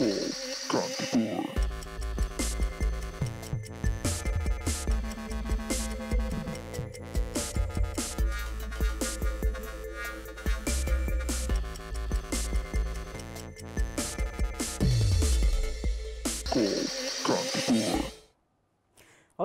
Hello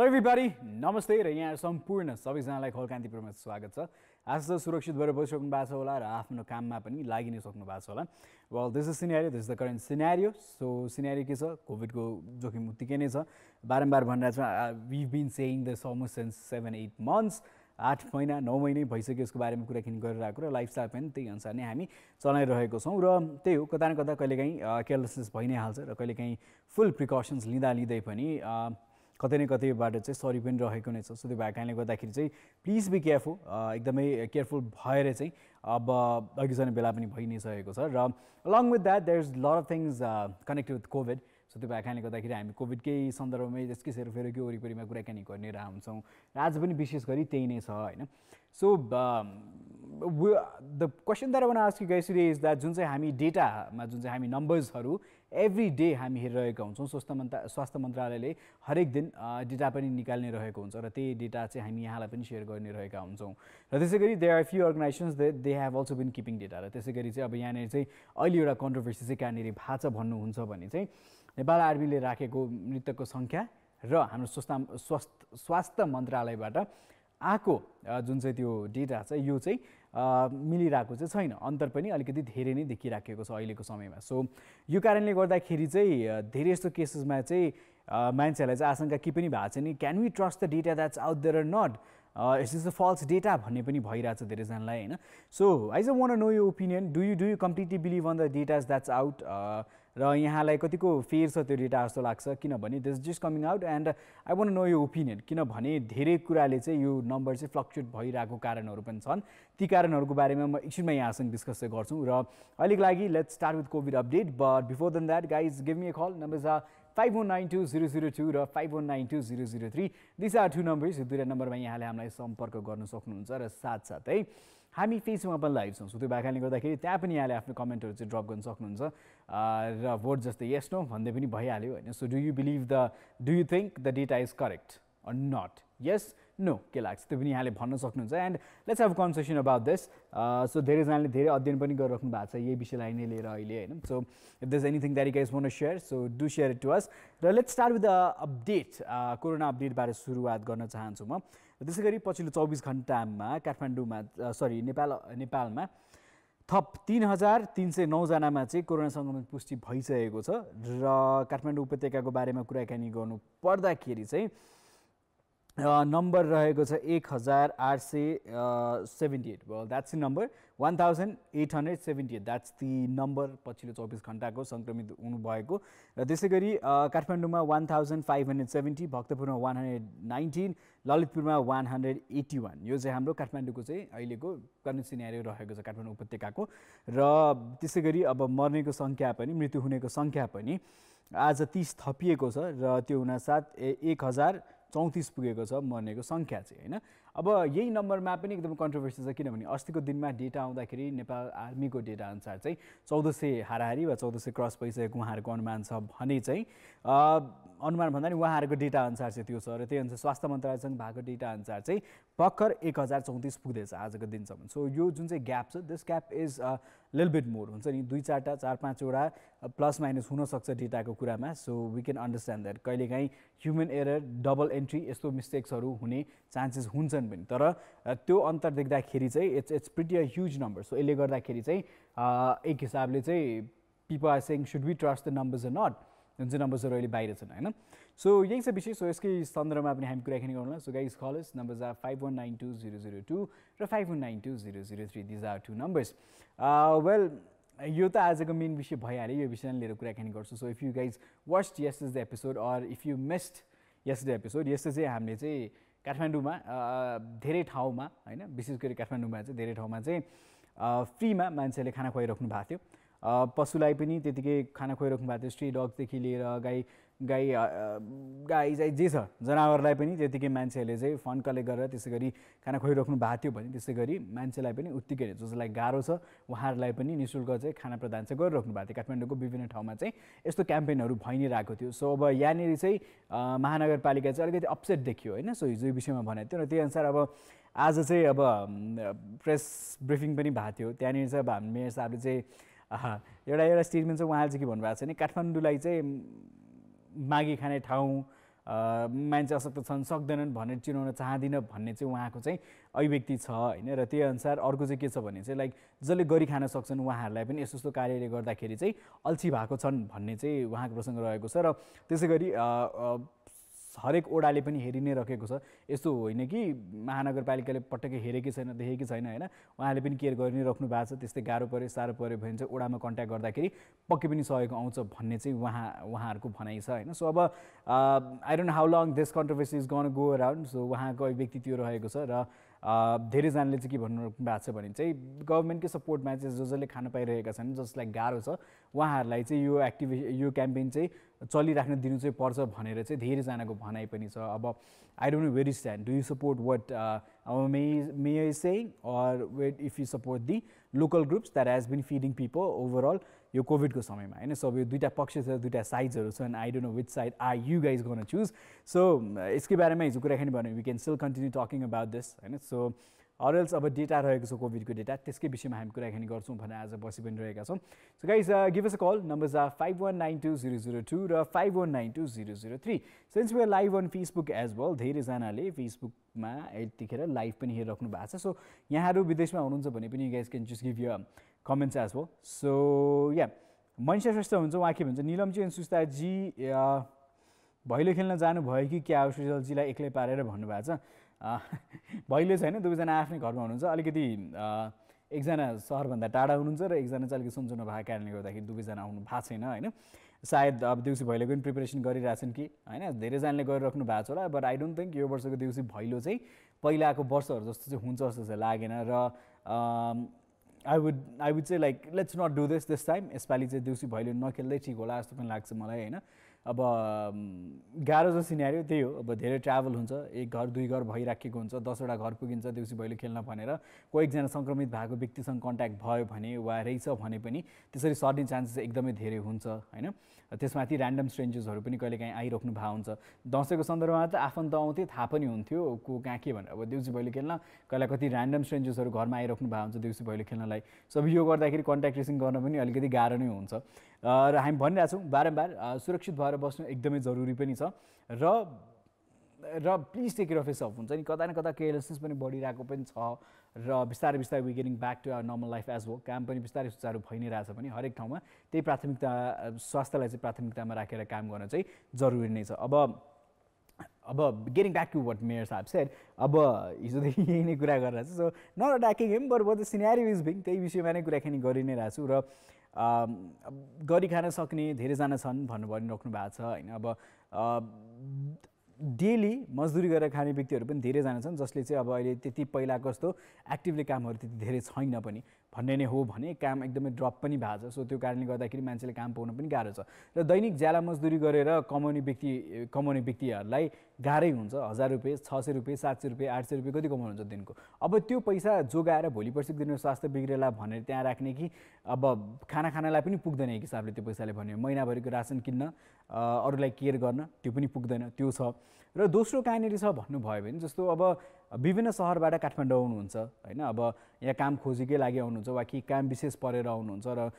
everybody, नमस्ते र यहाँ सम्पूर्ण सबैजनालाई खोल कान्तिपुरमा स्वागत छ। आज त सुरक्षित भएर बसिसक्नु भएको छ होला र आफ्नो काममा पनि लागि नै सक्नु भएको छ होला। Well, this is scenario, this is the current scenario. So scenario के छ? कोभिडको जोखिम उत्तिकै नै छ। बारम्बार भनिरहेको छु, we've been saying this almost since 7-8 months. 8 महिना 9 महिनै भइसक्यो यसको बारेमा कुराकानी गरिरहेको र लाइफस्टाइल पनि त्यही अनुसार नै हामी चलाइरहेको छौँ र त्यही हो कता न कता कहिलेकाहीँ केयरलेसनेस भइ नै हाल्छ र कहिलेकाहीँ फुल प्रिकसन्स लिँदै पनि कतै न कतैबाट चाहिँ सरी पनि रहेको नै छ। सो त्यो भएको कारणले गर्दाखेरि चाहिँ प्लिज बी केयरफुल, एकदमै केयरफुल भएर चाहिँ अब अघि जाने बेला पनि भइ नै सकेको छ र along with that there is lot of things connected with Covid. So त्यो भएको कारणले गर्दाखेरि हामी कोभिडकै सन्दर्भमै त्यसकै सेरोफेरोकै वरिपरिमा कुराकानी गर्ने हुन्छौँ र आज पनि विशेष गरी त्यही नै छ होइन। So the question that I want to ask you guys today is that जुन चाहिँ हामी डेटामा जुन चाहिँ हामी नम्बर्सहरू एभ्री डे हामी हेरिरहेका हुन्छौँ, स्वास्थ्य मन्त्रालयले हरेक दिन डेटा पनि निकाल्ने रहेको हुन्छ र त्यही डेटा चाहिँ हामी यहाँलाई पनि सेयर गर्ने रहेका हुन्छौँ र त्यसै गरी there are few organisations they have also been keeping data र त्यसै गरी चाहिँ अब यहाँनिर चाहिँ अहिले एउटा कन्ट्रोभर्सी चाहिँ कहाँनिर भएको छ भन्नुहुन्छ भने चाहिँ नेपाल आर्मीले राखेको मृतकको सङ्ख्या र हाम्रो स्वास्थ्य मन्त्रालयबाट आएको जुन चाहिँ त्यो डेटा छ यो चाहिँ मिलिरहेको चाहिँ छैन, अन्तर पनि अलिकति धेरै नै देखिराखेको छ अहिलेको समयमा। सो यो कारणले गर्दाखेरि चाहिँ धेरै यस्तो केसेसमा चाहिँ मान्छेहरूलाई चाहिँ आशंका के पनि भएको छ नि, can we trust the data that's out there or not, it's is a false data भन्ने पनि भइरहेछ धेरैजनालाई होइन। So I just want to know your opinion, do you completely believe on the datas that's out र यहाँलाई कतिको fair छ त्यो डेटा जस्तो लाग्छ, किनभने this just coming out and I want know your opinion, किनभने धेरै कुराले चाहिँ यो नम्बर चाहिँ फ्लक्चुएट भइरहेको कारणहरू पनि छन्। ती कारणहरूको बारेमा म एकछिनमा यहाँसँग डिस्कस चाहिँ गर्छौँ र अहिलेको लागि let's start with Covid update. But before then that guys give me a call, numbers are 51920002 र 51920003। दिस आर टु नम्बर्स, यो दुईवटा नम्बरमा यहाँले हामीलाई सम्पर्क गर्न सक्नुहुन्छ र साथसाथै हामी फेसबुकमा पनि लाइभ छौँ। सो त्यो भएकाले गर्दाखेरि त्यहाँ पनि यहाँले आफ्नो कमेन्टहरू चाहिँ ड्रप गर्न सक्नुहुन्छ र भोट जस्तै यस नो भन्दै पनि भइहाल्यो होइन। So do you think the data is correct or not, yes no के लाग्छ त्यो पनि यहाँले भन्न सक्नुहुन्छ and let's have conversation about this. So धेरैजनाले धेरै अध्ययन पनि गरिराख्नु भएको छ यही विषयलाई नै लिएर अहिले होइन। So if there is anything that you guys want to share so do share it to us र let's start with the update. Corona अपडेटबाट सुरुवात गर्न चाहन्छु म। त्यसै गरी पछिल्लो 24 घण्टामा नेपालमा थप 3309 जनामा चाहिँ कोरोना सङ्क्रमण पुष्टि भइसकेको छ र काठमाडौँ उपत्यकाको बारेमा कुराकानी गर्नु पर्दाखेरि चाहिँ नम्बर रहेको छ 1878। Well that's the number 1878, that's the number पछिल्लो 24 घण्टाको सङ्क्रमित हुनुभएको र त्यसै गरी काठमाडौँमा 1570, भक्तपुरमा 119, ललितपुरमा 181। यो चाहिँ हाम्रो काठमाडौँको चाहिँ अहिलेको करेन्ट सिनेरियो रहेको छ काठमाडौँ उपत्यकाको र त्यसै गरी अब मर्नेको सङ्ख्या पनि मृत्यु हुनेको सङ्ख्या पनि आज 30 थपिएको छ र त्यो हुनासाथ 1034 पुगेको छ मर्नेको सङ्ख्या चाहिँ होइन। अब यही नम्बरमा पनि एकदम कन्ट्रोभर्सी छ, किनभने अस्तिको दिनमा डेटा आउँदाखेरि नेपाल आर्मीको डेटा अनुसार चाहिँ 1400 हाराहारी वा 1400 क्रस भइसकेको उहाँहरूको अनुमान छ भने चाहिँ अनुमान भन्दा नि उहाँहरूको डेटा अनुसार चाहिँ त्यो छ र त्यही अनुसार स्वास्थ्य मन्त्रालयसँग भएको डेटा अनुसार चाहिँ भर्खर 1034 पुग्दैछ आजको दिनसम्म। सो यो जुन चाहिँ ग्याप छ this gap is little bit more हुन्छ नि, 2-4टा 4-5वटा प्लस माइनस हुनसक्छ डेटाको कुरामा। So we can understand that कहिलेकाहीँ ह्युमन एरर डबल एन्ट्री यस्तो मिस्टेक्सहरू हुने चान्सेस हुन्छन् पनि, तर त्यो अन्तर देख्दाखेरि चाहिँ it's pretty a huge number. So यसले गर्दाखेरि चाहिँ एक हिसाबले चाहिँ people are saying should we trust the numbers or not, जुन चाहिँ नम्बर्सहरू अहिले बाहिर छन् होइन। सो यही छ विषय। सो यसकै सन्दर्भमा पनि हामी कुराकानी गरौँला। So guys call us, numbers are 51920002 र 51920003। These are two numbers. Well यो त आजको मेन विषय भइहाल्यो, यो विषयलाई लिएर कुराकानी गर्छु। So if you guys watched yesterday's episode or if you missed yesterday episode, यस्तो चाहिँ हामीले चाहिँ काठमाडौँमा धेरै ठाउँमा होइन, विशेष गरी काठमाडौँमा चाहिँ धेरै ठाउँमा चाहिँ फ्रीमा मान्छेले खाना खुवाइराख्नु भएको थियो। पशुलाई पनि त्यतिकै खाना खुवाइराख्नु भएको थियो, स्ट्री डग्सदेखि लिएर गाई गाई गाई चाहिँ जे छ जनावरलाई पनि त्यतिकै मान्छेहरूले चाहिँ फन्ड कलेक्ट गरेर त्यसै गरी खाना खुवाइराख्नु भएको थियो भने त्यसै गरी मान्छेलाई पनि उत्तिकै जसलाई गाह्रो छ उहाँहरूलाई पनि निःशुल्क चाहिँ खाना प्रदान चाहिँ गरिराख्नु भएको थियो। काठमाडौँको विभिन्न ठाउँमा चाहिँ यस्तो क्याम्पेनहरू भइ नै रहेको थियो। सो अब यहाँनिर चाहिँ महानगरपालिका चाहिँ अलिकति अपसेट देखियो होइन। सो हिजो यो विषयमा भनेको थियो र त्यही अनुसार अब आज चाहिँ अब प्रेस ब्रिफिङ पनि भएको थियो। त्यहाँनिर चाहिँ अब हामी मेयर साहबले चाहिँ एउटा स्टेटमेन्ट चाहिँ उहाँले चाहिँ के भन्नुभएको छ भने काठमाडौँलाई चाहिँ मागी खाने ठाउँ मान्छे अशक्त छन् सक्दैनन् भनेर चिनाउन चाहदिनँ भन्ने चाहिँ उहाँको चाहिँ अभिव्यक्ति छ होइन। र त्यही अनुसार अर्को चाहिँ के छ भने चाहिँ लाइक जसले गरी खान सक्छन् उहाँहरूलाई पनि यस्तो यस्तो कार्यले गर्दाखेरि चाहिँ अल्छी भएको छन् भन्ने चाहिँ उहाँको प्रसङ्ग रहेको छ। र त्यसै गरी हरेक ओडाले पनि हेरि नै राखेको छ। यस्तो होइन कि महानगरपालिकाले पटक्कै हेरेकै छैन देखेकै छैन होइन, उहाँले पनि केयर गरि नै राख्नु भएको छ। त्यस्तै गाह्रो पऱ्यो साह्रो पऱ्यो भने चाहिँ ओडामा कन्ट्याक्ट गर्दाखेरि पक्कै पनि सहयोग आउँछ भन्ने चाहिँ उहाँहरूको भनाइ छ होइन। सो अब I don't know how long this controversy is gonna go around. So उहाँको अभिव्यक्ति त्यो रहेको छ। र धेरैजनाले चाहिँ के भन्नु भएको छ भने चाहिँ गभर्मेन्टकै सपोर्टमा चाहिँ जसले खान पाइरहेका छन् जसलाई गाह्रो छ उहाँहरूलाई चाहिँ यो क्याम्पेन चाहिँ चलिराख्न दिनु चाहिँ पर्छ भनेर चाहिँ धेरैजनाको भनाइ पनि छ। अब I don't know where is stand, do you support what our mayor is saying or wait if you support the local groups that has been feeding people overall यो कोभिडको समयमा होइन। सो अब यो दुईवटा पक्ष छ दुईवटा साइड्सहरू छन्। I don't know which side are you guys gone choose. So यसकै बारेमा हिजो कुराकानी भन्यो we can still continue talking about this होइन। सो अरएल्स अब डेटा रहेको छ कोभिडको डेटा त्यसकै विषयमा हामी कुराकानी गर्छौँ भनेर आज बसी पनि रहेका छौँ। So guys give us a call, numbers are 51920002 र 51920003। Since we are live on Facebook as well, धेरैजनाले फेसबुकमा यतिखेर लाइभ पनि हेरिराख्नु भएको छ। सो यहाँहरू विदेशमा हुनुहुन्छ भने पनि guys can just give you comments as well. So yeah Manisha Shrestha हुन्छ, उहाँ के भन्छ, निलमजी एन्ड सुस्ताजी भैलो खेल्न जानुभयो कि क्या हो सुजलजीलाई एक्लै पारेर भन्नुभएको छ। भैलो छैन, दुवैजना आफ्नै घरमा हुनुहुन्छ। अलिकति एकजना सहरभन्दा टाढा हुनुहुन्छ र एकजना चाहिँ अलिकति सन्चो नभएको कारणले गर्दाखेरि दुवैजना आउनु भएको छैन होइन। सायद अब देउसी भैलोको पनि प्रिपरेसन गरिरहेछन् कि होइन, धेरैजनाले गरिराख्नु भएको छ होला। बट आई डोन्ट थिङ्क यो वर्षको देउसी भैलो चाहिँ पहिलाको वर्षहरू जस्तो चाहिँ हुन्छ जस्तो चाहिँ लागेन। र आई वुड चाहिँ like let's not do this time. यसपालि चाहिँ देउसी भैलो नखेल्दै ठिक होला जस्तो पनि लाग्छ मलाई होइन। अब गाह्रो जो सिनेरियो त्यही हो, अब धेरै ट्राभल हुन्छ, एक घर दुई घर भइराखेको हुन्छ, 10वटा घर पुगिन्छ देउसी भैलो खेल्न भनेर। कोही एकजना सङ्क्रमित भएको व्यक्तिसँग कन्ट्याक्ट भयो भने वा रहेछ भने पनि त्यसरी सर्ने चान्सेस एकदमै धेरै हुन्छ होइन। त्यसमाथि ऱ्यान्डम स्ट्रेन्जर्सहरू पनि कहिलेकाहीँ आइराख्नु भएको हुन्छ। दसैँको सन्दर्भमा त आफन्त आउँथे थाहा पनि हुन्थ्यो को कहाँ के भनेर। अब देउसी भैलो खेल्न कहिले कति ऱ्यान्डम स्ट्रेन्जर्सहरू घरमा आइराख्नु भएको हुन्छ देउसी भैलो खेल्नलाई। सो यो गर्दाखेरि कन्ट्याक्ट ट्रेसिङ गर्न पनि अलिकति गाह्रो नै हुन्छ। र हामी भनिरहेछौँ बारम्बार सुरक्षित भएर बस्नु एकदमै जरुरी पनि छ। र please take care of yourself हुन्छ नि, कता न कता केयरलेसनेस पनि बढिरहेको पनि छ। र बिस्तारै बिस्तारै we getting back to our normal life as well. काम पनि बिस्तारै सुचारू भइ नै रहेछ भने हरेक ठाउँमा त्यही प्राथमिकता स्वास्थ्यलाई चाहिँ प्राथमिकतामा राखेर काम गर्न चाहिँ जरुरी नै छ। अब getting back to what mayor साहब सेड, अब हिजोदेखि यही नै कुरा गरिरहेको छु। So not attacking him but what the scenario is being, त्यही विषयमा नै कुराकानी गरि नै रहेको छु। र गरी खान सक्ने धेरैजना छन् भनिराख्नु भएको छ होइन। अब डेली मजदुरी गरेर खाने व्यक्तिहरू पनि धेरैजना छन् जसले चाहिँ अब अहिले त्यति पहिलाको जस्तो एक्टिभली कामहरू त्यति धेरै छैन पनि भन्ने नै हो भने काम एकदमै ड्रप पनि भएको छ। सो त्यो कारणले गर्दाखेरि मान्छेले काम पाउन पनि गाह्रो छ। र दैनिक ज्याला मजदुरी गरेर कमाउने व्यक्तिहरूलाई गाह्रै हुन्छ। 1000 रुपियाँ 600 रुपियाँ 700 रुपियाँ 800 रुपियाँ कति कमाउनुहुन्छ दिनको। अब त्यो पैसा जोगाएर भोलि पर्सिको दिन स्वास्थ्य बिग्रेला भनेर त्यहाँ राख्ने कि अब खानालाई पनि पुग्दैन एक हिसाबले त्यो पैसाले भन्यो। महिनाभरिको रासन किन्न अरूलाई केयर गर्न त्यो पनि पुग्दैन, त्यो छ। र दोस्रो कहाँनिर छ भन्नुभयो भने जस्तो अब विभिन्न सहरबाट काठमाडौँ आउनुहुन्छ होइन। अब यहाँ काम खोजीकै लागि आउनुहुन्छ वा कि काम विशेष परेर आउनुहुन्छ र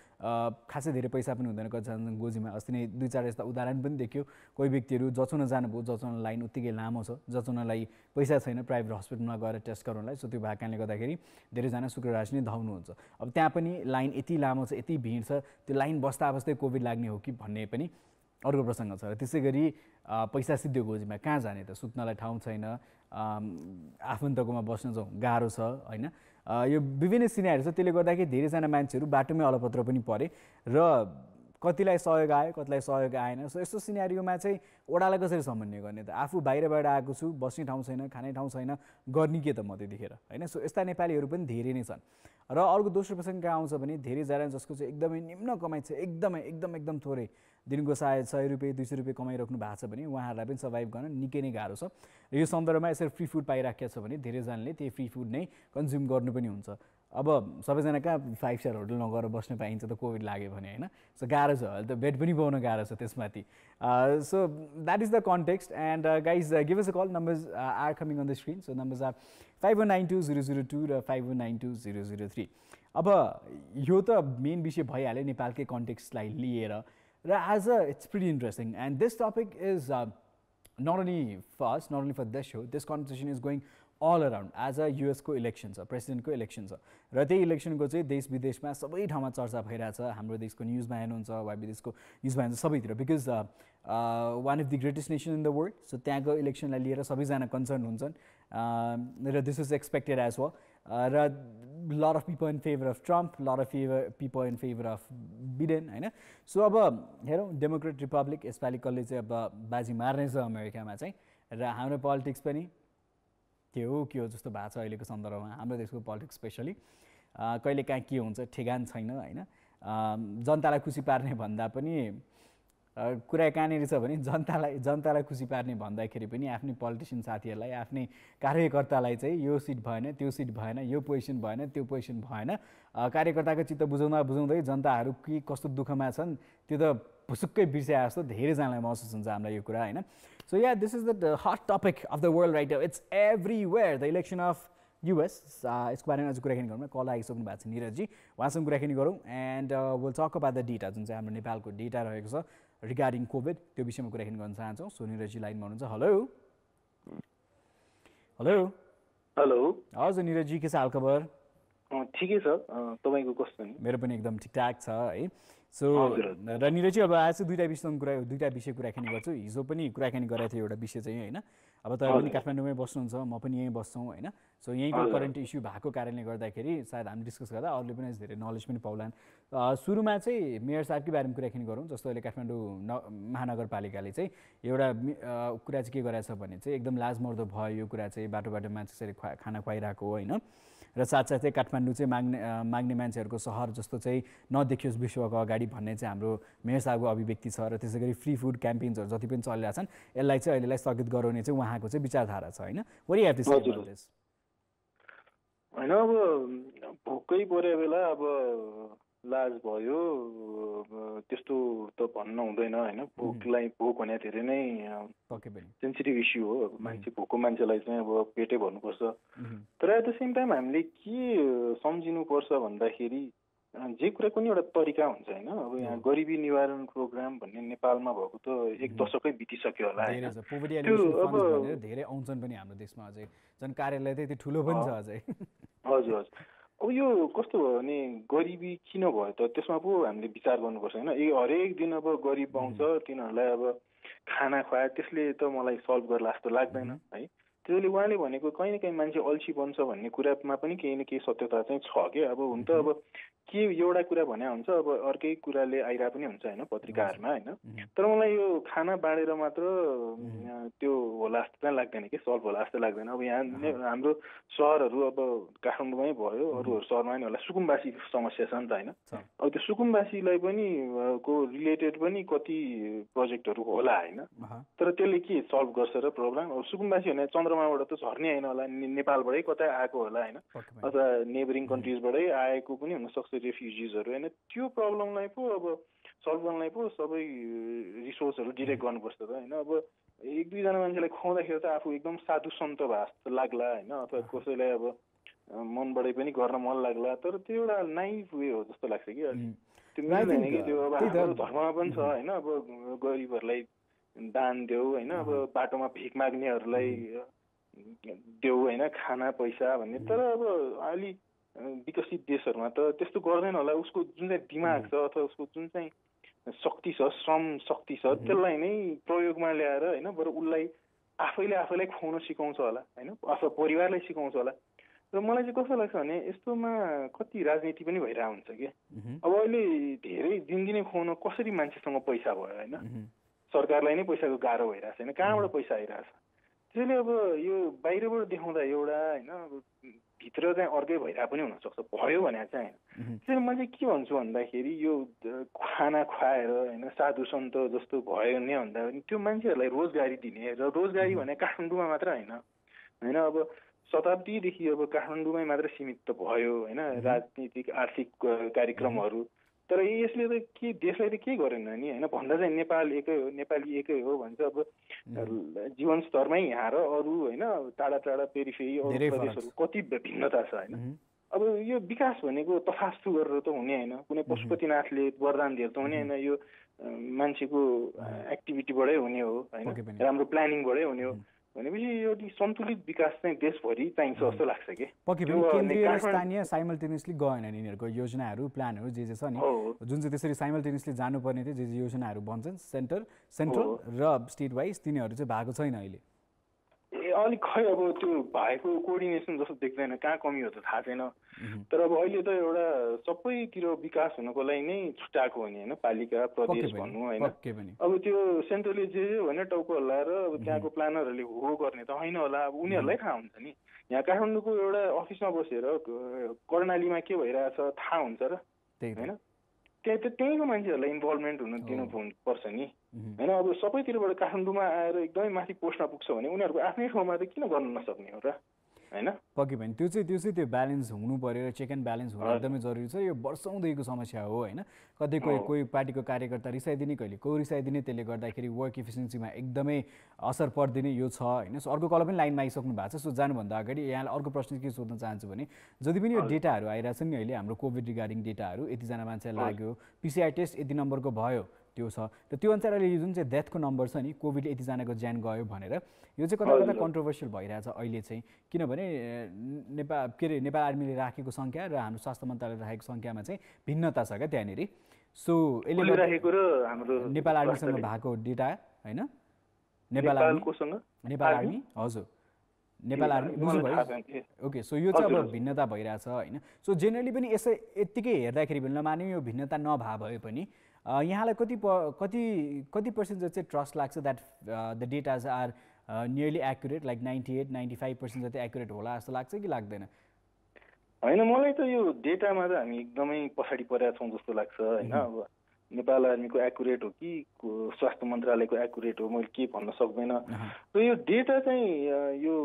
खासै धेरै पैसा पनि हुँदैन कतिजना गोजीमा। अस्ति नै 2-4 यस्ता उदाहरण पनि देखियो। कोही व्यक्तिहरू जचाउन जानुभयो, जचाउन लाइन उत्तिकै लामो छ, जचाउनलाई पैसा छैन प्राइभेट हस्पिटलमा गएर टेस्ट गराउनलाई। सो त्यो भएको कारणले गर्दाखेरि धेरैजना शुक्रबार नै धाउनुहुन्छ। अब त्यहाँ पनि लाइन यति लामो छ, यति भिड छ, त्यो लाइन बस्दा कोभिड लाग्ने हो कि भन्ने पनि अर्को प्रसङ्ग छ। र त्यसै गरी पैसा सिद्धो गोजीमा कहाँ जाने त, सुत्नलाई ठाउँ छैन, आफन्तकोमा बस्न जाउँ गाह्रो छ होइन। यो विभिन्न सिनेरियो छ। त्यसले गर्दाखेरि धेरैजना मान्छेहरू बाटोमै अलपत्र पनि परे र कतिलाई सहयोग आयो कतिलाई सहयोग आएन। सो यस्तो सिनेरियोमा चाहिँ ओडालाई कसरी समन्वय गर्ने त, आफू बाहिरबाट आएको छु, बस्ने ठाउँ छैन, खाने ठाउँ छैन, गर्ने के त म त्यतिखेर होइन। सो यस्ता नेपालीहरू पनि धेरै नै छन्। र अर्को दोस्रो प्रसङ्ग कहाँ आउँछ भने धेरैजना जसको चाहिँ एकदमै निम्न कमाइ छ, एकदम थोरै, दिनको सायद 100 रुपियाँ 200 रुपियाँ कमाइराख्नु भएको छ भने उहाँहरूलाई पनि सर्भाइभ गर्न निकै नै गाह्रो छ। र यो सन्दर्भमा यसरी फ्री फुड पाइराखेको छ भने धेरैजनाले त्यही फ्री फुड नै कन्ज्युम गर्नु पनि हुन्छ। अब सबैजना कहाँ 5 स्टार होटल नगएर बस्न पाइन्छ त कोभिड लाग्यो भने, होइन? सो गाह्रो छ, अहिले त बेड पनि पाउन गाह्रो छ त्यसमाथि। So that is the context and guys give us a call, numbers are coming on the screen. So numbers are 51920002 र 51920003। अब यो त मेन विषय भइहाल्यो नेपालकै कन्टेक्स्टलाई लिएर, र as a it's pretty interesting and this topic is not only for this show, this conversation is going all around as a US को इलेक्सन छ, प्रेसिडेन्टको इलेक्सन छ, र त्यही इलेक्सनको चाहिँ देश विदेशमा सबै ठाउँमा चर्चा भइरहेछ। हाम्रो देशको न्युजमा हेर्नुहुन्छ वा विदेशको न्युजमा हेर्नुहुन्छ सबैतिर, because one of the greatest nation in the world. So त्यहाँको इलेक्सनलाई लिएर सबैजना कन्सर्न हुन्छन्, र this is expected as well. र lot of people in favour of Trump, lot of people in favour of Biden, होइन? सो अब हेरौँ डेमोक्रेट रिपब्लिक यसपालि कसले चाहिँ अब बाजी मार्नेछ अमेरिकामा चाहिँ, र हाम्रो पोलिटिक्स पनि के हो जस्तो भएको छ अहिलेको सन्दर्भमा हाम्रो देशको पोलिटिक्स स्पेसली। कहिले कहाँ के हुन्छ ठेगान छैन, होइन? जनतालाई खुसी पार्ने भन्दा पनि कुरा कहाँनिर छ भने जनतालाई खुसी पार्ने भन्दाखेरि पनि आफ्नै पोलिटिसियन साथीहरूलाई, आफ्नै कार्यकर्तालाई चाहिँ यो सिट भएन, त्यो सिट भएन, यो पोजिसन भएन, त्यो पोजिसन भएन, कार्यकर्ताको चित्त बुझाउँदै जनताहरू के कस्तो दुःखमा छन् त्यो त भुसुक्कै बिर्स्या जस्तो धेरैजनालाई महसुस हुन्छ हामीलाई यो कुरा, होइन? So yeah this is the hot topic of the world right now, it's everywhere, the election of US। यसको बारेमा आज कुराकानी गरौँ। कल आइसक्नु भएको छ निरजजी, उहाँसँग कुराकानी गरौँ and will talk about the data जुन चाहिँ हाम्रो नेपालको डेटा रहेको छ रिगार्डिङ कोभिड, त्यो विषयमा कुराकानी गर्न चाहन्छौँ। सो निरजजी लाइनमा हुनुहुन्छ। हेलो हेलो हेलो, हजुर निरजजी, के छ हालखबर? ठिकै छ, तपाईँको कस्तो नि? मेरो पनि एकदम ठिकठाक छ, है? सो र निरजी अब आज दुईवटा विषय कुराकानी गर्छु। हिजो पनि कुराकानी गरेको थियो एउटा विषय चाहिँ, होइन? अब तपाईँ पनि काठमाडौँमै बस्नुहुन्छ, म पनि यहीँ बस्छौँ, होइन? सो यहीँको करेन्ट इस्यु भएको कारणले गर्दाखेरि सायद हामी डिस्कस गर्दा अरूले पनि धेरै नलेज पनि पाउलान्। सुरुमा चाहिँ मेयर साहबकै बारेमा कुराकानी गरौँ। जस्तो अहिले काठमाडौँ महानगरपालिकाले चाहिँ एउटा कुरा चाहिँ के गरेछ भने चाहिँ एकदम लाजमर्दो भयो यो कुरा चाहिँ, बाटो मान्छे त्यसरी खाना खुवाइरहेको, होइन? र साथसाथै काठमाडौँ चाहिँ माग्ने मान्छेहरूको सहर जस्तो चाहिँ नदेखियोस् विश्वको अगाडि भन्ने चाहिँ हाम्रो मेयर साहबको अभिव्यक्ति छ। र त्यसै गरी फ्री फुड क्याम्पेन्सहरू जति पनि चलिरहेका छन् यसलाई चाहिँ अहिलेलाई स्थगित गराउने चाहिँ उहाँको चाहिँ विचारधारा छ, होइन? What do you have to say about this? होइन, अब भोकै परे बेला अब लाज भयो त्यस्तो त भन्न हुँदैन, होइन? भोक भने धेरै नै सेन्सिटिभ इस्यु हो। मान्छे भोको मान्छेलाई चाहिँ अब पेटै भर्नुपर्छ। तर एट द सेम टाइम हामीले के सम्झिनुपर्छ भन्दाखेरि जे कुरा पनि एउटा तरिका हुन्छ, होइन? अब यहाँ गरिबी निवारण प्रोग्राम भन्ने नेपालमा भएको त 1 दशकै बितिसक्यो होला, होइन? अब धेरै आउँछन् पनि हाम्रो देशमा, अझै जन कार्यालय त्यति ठुलो पनि छ अझै। हजुर। अब यो कस्तो भयो भने गरिबी किन भयो त त्यसमा पो हामीले विचार गर्नुपर्छ, होइन? हरेक दिन अब गरिब आउँछ, तिनीहरूलाई अब खाना खुवाए त्यसले त मलाई सल्भ गर्ला जस्तो लाग्दैन, है? त्यसैले उहाँले भनेको कहीँ न कहीँ मान्छे अल्छी बन्छ भन्ने कुरामा पनि केही न केही सत्यता चाहिँ छ के। अब हुन त अब के एउटा कुरा भने हुन्छ, अब अर्कै कुराले आइरहेको पनि हुन्छ, होइन? पत्रिकाहरूमा, होइन? तर मलाई यो खाना बाँडेर मात्र त्यो होला जस्तो चाहिँ लाग्दैन कि, सल्भ होला जस्तो लाग्दैन। अब यहाँ हाम्रो सहरहरू अब काठमाडौँमै भयो, अरू सहरमा नि होला, सुकुम्बासी समस्या छ नि त, होइन? अब त्यो सुकुम्बासीलाई पनि को रिलेटेड पनि कति प्रोजेक्टहरू होला, होइन? तर त्यसले के सल्भ गर्छ र प्रब्लम? अब सुकुम्बासी भने चन्द्रमाबाट त झर्ने होइन होला, नेपालबाटै कतै आएको होला, होइन? अथवा नेबरिङ कन्ट्रिजबाटै आएको पनि हुनसक्छ रेफ्युजिजहरू, होइन? त्यो प्रब्लमलाई पो अब सल्भ गर्नलाई पो सबै रिसोर्सहरू डिरेक्ट गर्नुपर्छ त, होइन? अब 1-2जना मान्छेलाई खुवाउँदाखेरि त आफू एकदम साधु सन्त भए जस्तो लाग्ला, होइन? अथवा कसैलाई अब मनबाटै पनि गर्न मन लाग्ला, तर त्यो एउटा नाइभ वे हो जस्तो लाग्छ कि। त्यो मिल्दैन कि त्यो। अब हाम्रो धर्ममा पनि छ, होइन? अब गरिबहरूलाई दान देऊ, होइन? अब बाटोमा भिख माग्नेहरूलाई देऊ, होइन? खाना पैसा भन्ने। तर अब अलि विकसित देशहरूमा त त्यस्तो गर्दैन होला। उसको जुन चाहिँ दिमाग छ अथवा उसको जुन चाहिँ शक्ति छ, श्रम शक्ति छ, त्यसलाई नै प्रयोगमा ल्याएर, होइन? बरु उसलाई आफैलाई खुवाउन सिकाउँछ होला, होइन? अथवा परिवारलाई सिकाउँछ होला। र मलाई चाहिँ कस्तो लाग्छ भने यस्तोमा कति राजनीति पनि भइरहेको हुन्छ कि। अब अहिले धेरै दिनदिनै खुवाउन कसरी मान्छेसँग पैसा भयो, होइन? सरकारलाई नै पैसाको गाह्रो भइरहेछ, होइन? कहाँबाट पैसा आइरहेछ? त्यसैले अब यो बाहिरबाट देखाउँदा एउटा, होइन? अब भित्र चाहिँ अर्कै भइरहेको पनि हुनसक्छ, भयो भने चाहिँ होइन। त्यसैले मैले के भन्छु भन्दाखेरि यो खाना खुवाएर होइन साधु सन्त जस्तो भयो नि भन्दा पनि त्यो मान्छेहरूलाई रोजगारी दिने, र रोजगारी भने काठमाडौँमा मात्र होइन होइन, अब शताब्दीदेखि अब काठमाडौँमै मात्र सीमित त भयो होइन राजनीतिक आर्थिक कार्यक्रमहरू, तर यसले त के देशलाई त केही गरेन नि होइन। भन्दा चाहिँ नेपाल एकै हो, नेपाली एकै हो भन्छ। अब जीवन स्तरमै यहाँ र अरू होइन टाढा टाढा पेरिफेरी अरू प्रदेशहरू कति भिन्नता छ होइन। अब यो विकास भनेको तथास्तु गरेर त हुने होइन, कुनै पशुपतिनाथले वरदान दिएर त हुने होइन, यो मान्छेको एक्टिभिटीबाटै हुने हो होइन, राम्रो प्लानिङबाटै हुने हो। भनेपछि यो सन्तुलित विकास चाहिँ देशभरि चाहिन्छ जस्तो लाग्छ कि। पक्कै पनि केन्द्रीय र स्थानीय साइमल्टेनियसली गएन यिनीहरूको योजनाहरू प्लानहरू जे छ नि, जुन चाहिँ त्यसरी साइमल्टेनियसली जानुपर्ने थियो, जे योजनाहरू बन्छन् सेन्ट्रल र स्टेट वाइज तिनीहरू चाहिँ भएको छैन अहिले। अलिक खै अब त्यो भएको कोअर्डिनेसन जस्तो देख्दैन, कहाँ कमी हो त थाहा छैन। तर अब अहिले त एउटा सबैतिर विकास हुनको लागि नै छुट्याएको हो नि होइन, पालिका प्रदेश भन्नु होइन। अब त्यो सेन्ट्रलले जे भने टाउको हल्लाएर अब त्यहाँको प्लानरहरूले हो गर्ने त होइन होला, अब उनीहरूलाई थाहा हुन्छ नि। यहाँ काठमाडौँको एउटा अफिसमा बसेर कर्णालीमा के भइरहेछ थाहा हुन्छ र होइन, त्यहीँको मान्छेहरूलाई इन्भल्भमेन्ट हुन दिनुपर्छ नि होइन। अब सबैतिरबाट काठमाडौँमा आएर एकदमै माथि पोस्टमा पुग्छ भने उनीहरूको आफ्नै ठाउँमा त किन गर्न नसक्ने हो र होइन। पक्कै पनि त्यो ब्यालेन्स हुनु पर्यो, चेक एन्ड ब्यालेन्स हुनु एकदमै जरुरी छ। यो वर्षौँदेखिको समस्या हो होइन। कतै कोही पार्टीको कार्यकर्ता रिसाइदिने, कहिले को रिसाइदिने, त्यसले गर्दाखेरि वर्क इफिसियन्सीमा एकदमै असर पर्दिने यो छ होइन। सो अर्को कल पनि लाइनमा आइसक्नु भएको छ। सो जानुभन्दा अगाडि यहाँलाई अर्को प्रश्न के सोध्न चाहन्छु भने जति पनि यो डेटाहरू आइरहेछन् नि अहिले हाम्रो कोभिड रिगार्डिङ डेटाहरू, यतिजना मान्छे लाग्यो, पिसिआर टेस्ट यति नम्बरको भयो, त्यो छ र त्यो अनुसार अहिले जुन चाहिँ डेथको नम्बर छ नि, कोभिड यतिजनाको ज्यान गयो भनेर यो चाहिँ कता कता कन्ट्रोभर्सियल भइरहेछ अहिले चाहिँ। किनभने नेपाल आर्मीले राखेको सङ्ख्या र हाम्रो स्वास्थ्य मन्त्रालयले राखेको सङ्ख्यामा चाहिँ भिन्नता छ क्या त्यहाँनिर। सो यसले नेपाल आर्मीसँग भएको डेटा होइन, नेपाल आर्मी हजुर नेपाल आर्मी बुझ्नुभयो। ओके, सो यो चाहिँ अब भिन्नता भइरहेछ होइन। सो जेनरली पनि यसै यत्तिकै हेर्दाखेरि पनि मान्यो यो भिन्नता नभए भए पनि यहाँलाई कति पर्सेन्ट चाहिँ ट्रस्ट लाग्छ द्याट द डेटाज आर नियरली एक्युरेट, लाइक 98-95% जति एक्युरेट होला जस्तो लाग्छ कि लाग्दैन? होइन, मलाई त यो डेटामा त हामी एकदमै पछाडि परेका छौँ जस्तो लाग्छ होइन। अब नेपाल आर्मीको एक्युरेट हो कि स्वास्थ्य मन्त्रालयको एक्युरेट हो मैले के भन्न सक्दैन। र यो डेटा चाहिँ यो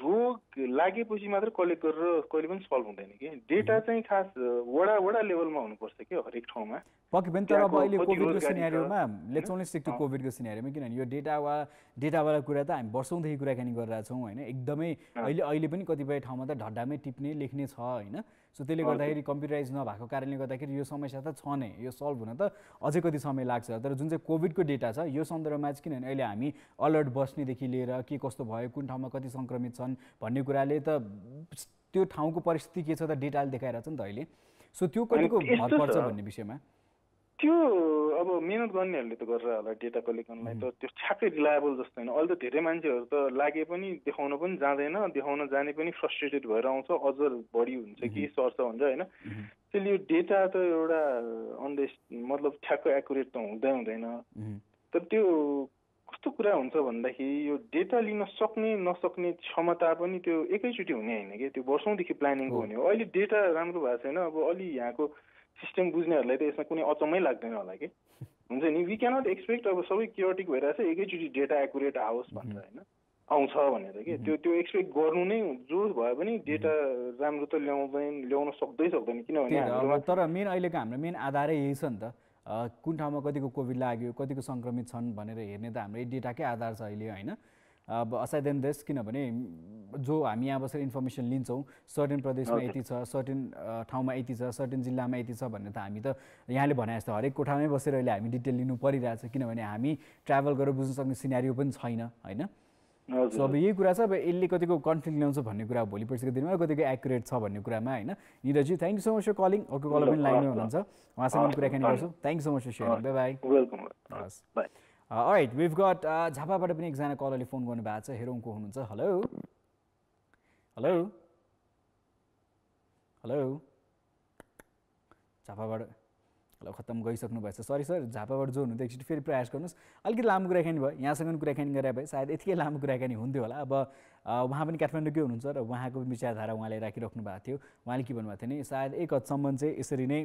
रोग लागेपछि मात्र कलेक्ट गरेर कहिले पनि सल्भ हुँदैन कि। डेटा चाहिँ खास वडा लेभलमा हुनुपर्छ कि हरेक ठाउँमा। पक्कै पनि, तर अब अहिले कोभिडको सिनेरियोमा लेट्स ओन्ली स्टिक टु कोभिडको सिनेरियोमा, किनभने यो डेटावाला कुरा त हामी वर्षौँदेखि कुराकानी गरिरहेछौँ होइन। एकदमै अहिले पनि कतिपय ठाउँमा त ढड्डामै टिप्ने लेख्ने छ होइन। सो त्यसले गर्दाखेरि कम्प्युटराइज नभएको कारणले गर्दाखेरि यो समस्या त छ नै, यो सल्भ हुन त अझै कति समय लाग्छ। तर जुन चाहिँ कोभिडको डेटा छ यो सन्दर्भमा चाहिँ किनभने अहिले हामी अलर्ट बस्नेदेखि लिएर के कस्तो भयो, कुन ठाउँमा कति सङ्क्रमित छन् भन्ने कुराले त त्यो ठाउँको परिस्थिति के छ त डेटाले देखाइरहेछ नि त अहिले। सो त्यो कतिको भर पर्छ भन्ने विषयमा त्यो अब मेहनत गर्नेहरूले त गरेर होला डेटा कलेक्ट गर्नलाई, त त्यो ठ्याक्कै रिलायबल जस्तो होइन। अहिले त धेरै मान्छेहरू त लागे पनि देखाउन पनि जाँदैन, देखाउन जाने पनि फ्रस्ट्रेटेड भएर आउँछ, अझ बढी हुन्छ कि सर्छ भन्छ होइन। त्यसले यो डेटा त एउटा मतलब ठ्याक्क एक्युरेट त हुँदैन। तर त्यो कस्तो कुरा हुन्छ भन्दाखेरि यो डेटा लिन सक्ने नसक्ने क्षमता पनि त्यो एकैचोटि हुने होइन कि, त्यो वर्षौँदेखि प्लानिङको हुने हो। अहिले डेटा राम्रो भएको छैन, अब अलि यहाँको सिस्टम बुझ्नेहरूलाई त यसमा कुनै अचम्मै लाग्दैन होला कि, हुन्छ नि। वी क्यानट एक्सपेक्ट अब सबै क्योटिक भइरहेछ एकैचोटि डेटा एक्युरेट आओस् भनेर होइन, आउँछ भनेर कि त्यो एक्सपेक्ट गर्नु नै जो भए पनि डेटा राम्रो त ल्याउन सक्दैन किनभने तर मेन अहिलेको हाम्रो मेन आधारै यही छ नि त, कुन ठाउँमा कतिको कोभिड लाग्यो, कतिको सङ्क्रमित छन् भनेर हेर्ने त हाम्रो डेटाकै आधार छ अहिले होइन। अब असाइड देन दिस, किनभने जो हामी यहाँ बसेर इन्फर्मेसन लिन्छौँ सर्टेन प्रदेशमा यति छ, सर्टेन ठाउँमा यति छ, सर्टेन जिल्लामा यति छ भन्ने त हामी त यहाँले भने जस्तो हरेक कोठामै बसेर अहिले हामी डिटेल लिनु परिरहेछ, किनभने हामी ट्राभल गरेर बुझ्न सक्ने सिनेरियो पनि छैन होइन। सो अब यही कुरा छ, अब यसले कतिको कन्फ्लिक्ट ल्याउँछ भन्ने कुरा भोलि पर्सिको दिनमा कतिको एक्युरेट छ भन्ने कुरामा होइन। Niraj ji thank you so much for calling, अर्को कल पनि लाइनमा हुनुहुन्छ, उहाँसँग कुराकानी गर्छौँ। Thank you so much for sharing, bye bye. Welcome. Alright, we've got झापाबाट पनि एकजना कलरले फोन गर्नु भएको छ, हेरौँ को हुनुहुन्छ। हेलो हेलो हेलो झापाबाट ल खत्तम गइसक्नु भएछ सरी सर झापाबाट जो हुनुहुन्थ्यो एकचोटि फेरि प्रयास गर्नुहोस् अलिकति लामो कुराकानी भयो यहाँसँग पनि कुराकानी गरे भए सायद यतिकै लामो कुराकानी हुन्थ्यो होला अब उहाँ पनि काठमाडौँकै हुनुहुन्छ र उहाँको विचारधारा उहाँले राखिराख्नु भएको थियो उहाँले के भन्नुभएको थियो नि सायद एक हदसम्म चाहिँ यसरी नै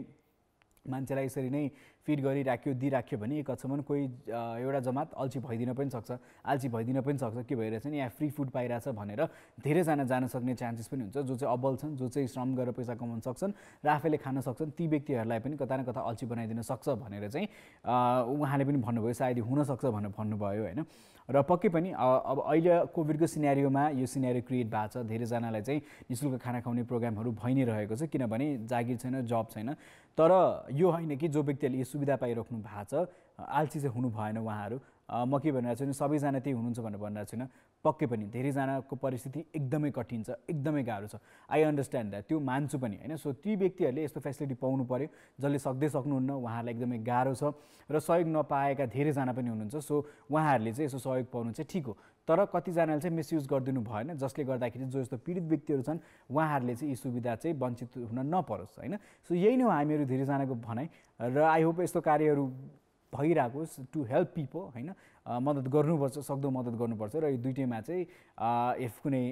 मान्छेलाई यसरी नै फिड गरिराख्यो दिइराख्यो भने एक हदसम्म कोही एउटा जमात अल्छी भइदिन पनि सक्छ आल्छी भइदिन पनि सक्छ के भइरहेछ नि यहाँ फ्री फुड पाइरहेछ भनेर धेरैजना जान सक्ने चान्सेस पनि हुन्छ जो चाहिँ अबल छन् जो चाहिँ श्रम गरेर पैसा कमाउन सक्छन् र आफैले खान सक्छन् ती व्यक्तिहरूलाई पनि कता न कता अल्छी बनाइदिन सक्छ भनेर चाहिँ उहाँले पनि भन्नुभयो सायद हुनसक्छ भनेर भन्नुभयो होइन र पक्कै पनि अब अहिले कोभिडको सिनेरियोमा यो सिनेरियो क्रिएट भएको छ धेरैजनालाई चाहिँ निःशुल्क खाना खुवाउने प्रोग्रामहरू भइ नै रहेको छ किनभने जागिर छैन जब छैन तर यो होइन कि जो व्यक्तिहरूले यो सुविधा पाइराख्नु भएको छ आल्छी चाहिँ हुनु भएन उहाँहरू म के भनिरहेको छु नि सबैजना त्यही हुनुहुन्छ भनेर भनिरहेको छुइनँ पक्कै पनि धेरैजनाको परिस्थिति एकदमै कठिन छ एकदमै गाह्रो छ आई अन्डरस्ट्यान्ड द्याट त्यो मान्छु पनि होइन सो ती व्यक्तिहरूले यस्तो फेसिलिटी पाउनु पऱ्यो जसले सक्दै सक्नुहुन्न उहाँहरूलाई एकदमै गाह्रो छ र सहयोग नपाएका धेरैजना पनि हुनुहुन्छ सो उहाँहरूले चाहिँ यसो सहयोग पाउनु चाहिँ ठिक हो तर कतिजनाले चाहिँ मिसयुज गरिदिनु भएन जसले गर्दाखेरि जो यस्तो पीडित व्यक्तिहरू छन् उहाँहरूले चाहिँ यी सुविधा चाहिँ वञ्चित हुन नपरोस् होइन सो यही नै हो हामीहरू धेरैजनाको भनाइ र आई होप यस्तो कार्यहरू भइरहेको टु हेल्प पिपल होइन मद्दत गर्नुपर्छ सक्दो मद्दत गर्नुपर्छ र यो दुइटैमा चाहिँ इफ कुनै